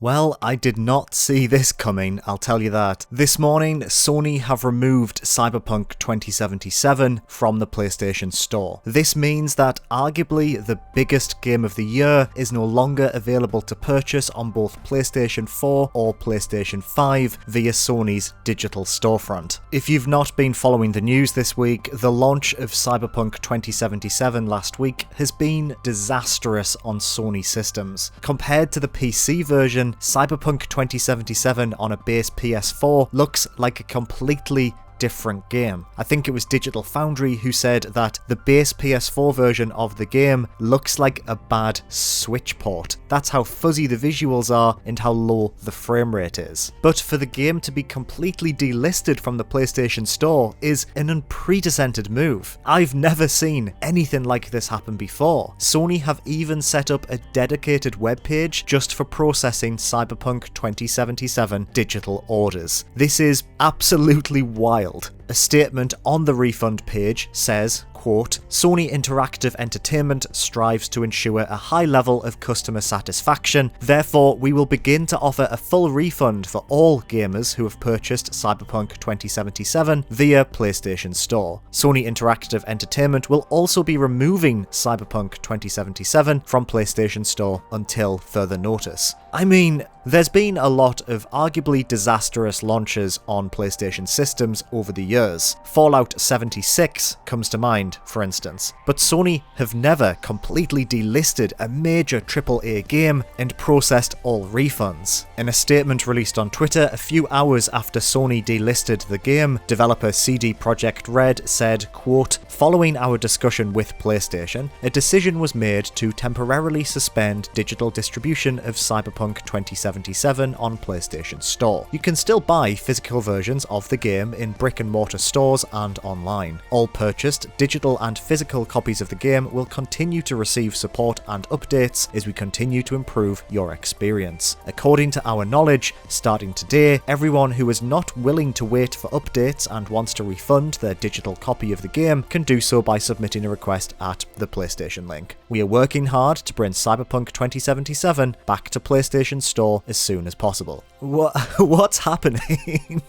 Well, I did not see this coming, I'll tell you that. This morning, Sony have removed Cyberpunk 2077 from the PlayStation Store. This means that arguably the biggest game of the year is no longer available to purchase on both PlayStation 4 or PlayStation 5 via Sony's digital storefront. If you've not been following the news this week, the launch of Cyberpunk 2077 last week has been disastrous on Sony systems. Compared to the PC version, Cyberpunk 2077 on a base PS4 looks like a completely different game. I think it was Digital Foundry who said that the base PS4 version of the game looks like a bad Switch port. That's how fuzzy the visuals are and how low the frame rate is. But for the game to be completely delisted from the PlayStation Store is an unprecedented move. I've never seen anything like this happen before. Sony have even set up a dedicated webpage just for processing Cyberpunk 2077 digital orders. This is absolutely wild. A statement on the refund page says, quote, Sony Interactive Entertainment strives to ensure a high level of customer satisfaction. Therefore, we will begin to offer a full refund for all gamers who have purchased Cyberpunk 2077 via PlayStation Store. Sony Interactive Entertainment will also be removing Cyberpunk 2077 from PlayStation Store until further notice. I mean, there's been a lot of arguably disastrous launches on PlayStation systems over the years. Fallout 76 comes to mind, for instance, but Sony have never completely delisted a major AAA game and processed all refunds. In a statement released on Twitter a few hours after Sony delisted the game, developer CD Projekt Red said, quote, following our discussion with PlayStation, a decision was made to temporarily suspend digital distribution of Cyberpunk 2077 on PlayStation Store. You can still buy physical versions of the game in brick-and-mortar stores and online. All purchased digital and physical copies of the game will continue to receive support and updates as we continue to improve your experience. According to our knowledge, starting today, everyone who is not willing to wait for updates and wants to refund their digital copy of the game can do so by submitting a request at the PlayStation link. We are working hard to bring Cyberpunk 2077 back to PlayStation Store as soon as possible. What's happening?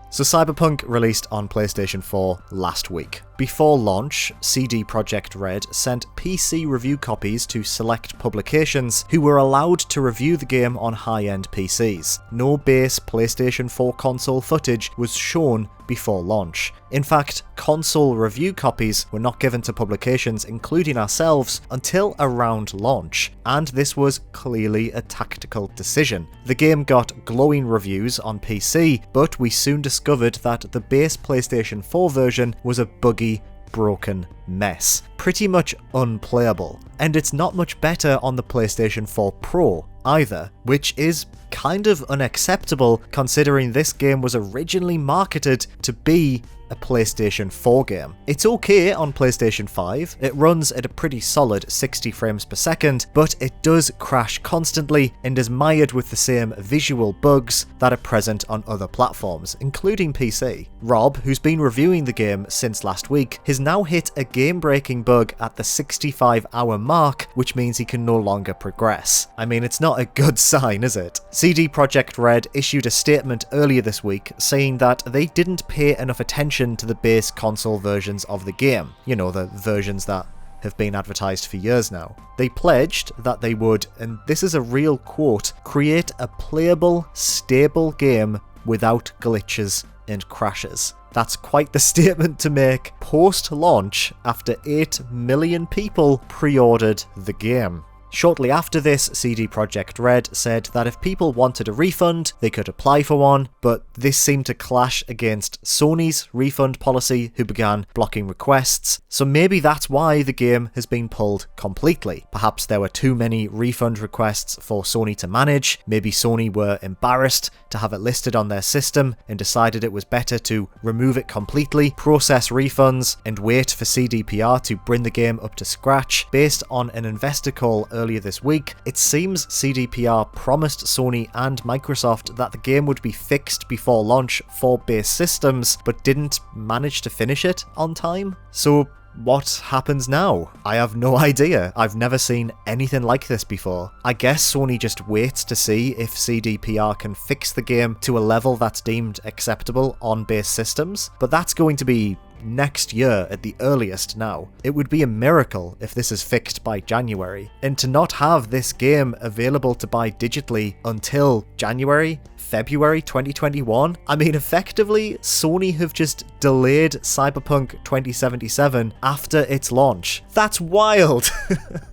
So Cyberpunk released on PlayStation 4 last week. Before launch, CD Projekt Red sent PC review copies to select publications who were allowed to review the game on high-end PCs. No base PlayStation 4 console footage was shown before launch. In fact, console review copies were not given to publications, including ourselves, until around launch, and this was clearly a tactical decision. The game got glowing reviews on PC, but we soon discovered that the base PlayStation 4 version was a buggy, broken mess. Pretty much unplayable. And it's not much better on the PlayStation 4 Pro either, which is kind of unacceptable considering this game was originally marketed to be a PlayStation 4 game. It's okay on PlayStation 5, it runs at a pretty solid 60 frames per second, but it does crash constantly and is mired with the same visual bugs that are present on other platforms, including PC. Rob, who's been reviewing the game since last week, has now hit a game-breaking bug at the 65-hour mark, which means he can no longer progress. I mean, it's not a good sign, is it? CD Projekt Red issued a statement earlier this week saying that they didn't pay enough attention to the base console versions of the game. You know, the versions that have been advertised for years now. They pledged that they would, and this is a real quote, create a playable, stable game without glitches and crashes. That's quite the statement to make post-launch after 8 million people pre-ordered the game. Shortly after this, CD Projekt Red said that if people wanted a refund, they could apply for one, but this seemed to clash against Sony's refund policy, who began blocking requests, so maybe that's why the game has been pulled completely. Perhaps there were too many refund requests for Sony to manage, maybe Sony were embarrassed to have it listed on their system and decided it was better to remove it completely, process refunds, and wait for CDPR to bring the game up to scratch. Based on an investor call earlier this week, it seems CDPR promised Sony and Microsoft that the game would be fixed before launch for base systems, but didn't manage to finish it on time. So what happens now? I have no idea. I've never seen anything like this before. I guess Sony just waits to see if CDPR can fix the game to a level that's deemed acceptable on base systems, but that's going to be next year at the earliest now. It would be a miracle if this is fixed by January, and to not have this game available to buy digitally until January, February 2021, I mean, effectively, Sony have just delayed Cyberpunk 2077 after its launch. That's wild!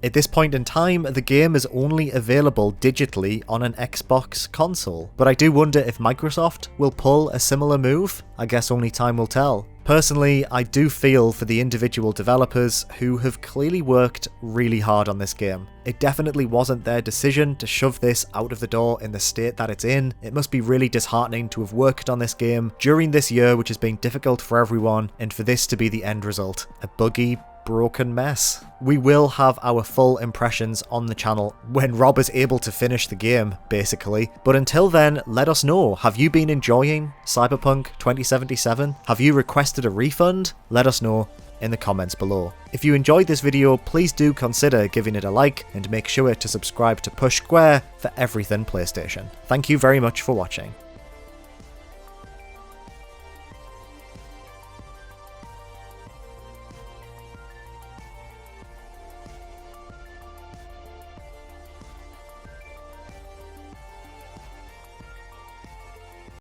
At this point in time, the game is only available digitally on an Xbox console, but I do wonder if Microsoft will pull a similar move. I guess only time will tell. Personally, I do feel for the individual developers who have clearly worked really hard on this game. It definitely wasn't their decision to shove this out of the door in the state that it's in. It must be really disheartening to have worked on this game during this year, which has been difficult for everyone, and for this to be the end result. A buggy, broken mess. We will have our full impressions on the channel when Rob is able to finish the game, basically. But until then, let us know. Have you been enjoying Cyberpunk 2077? Have you requested a refund? Let us know in the comments below. If you enjoyed this video, please do consider giving it a like and make sure to subscribe to Push Square for everything PlayStation. Thank you very much for watching.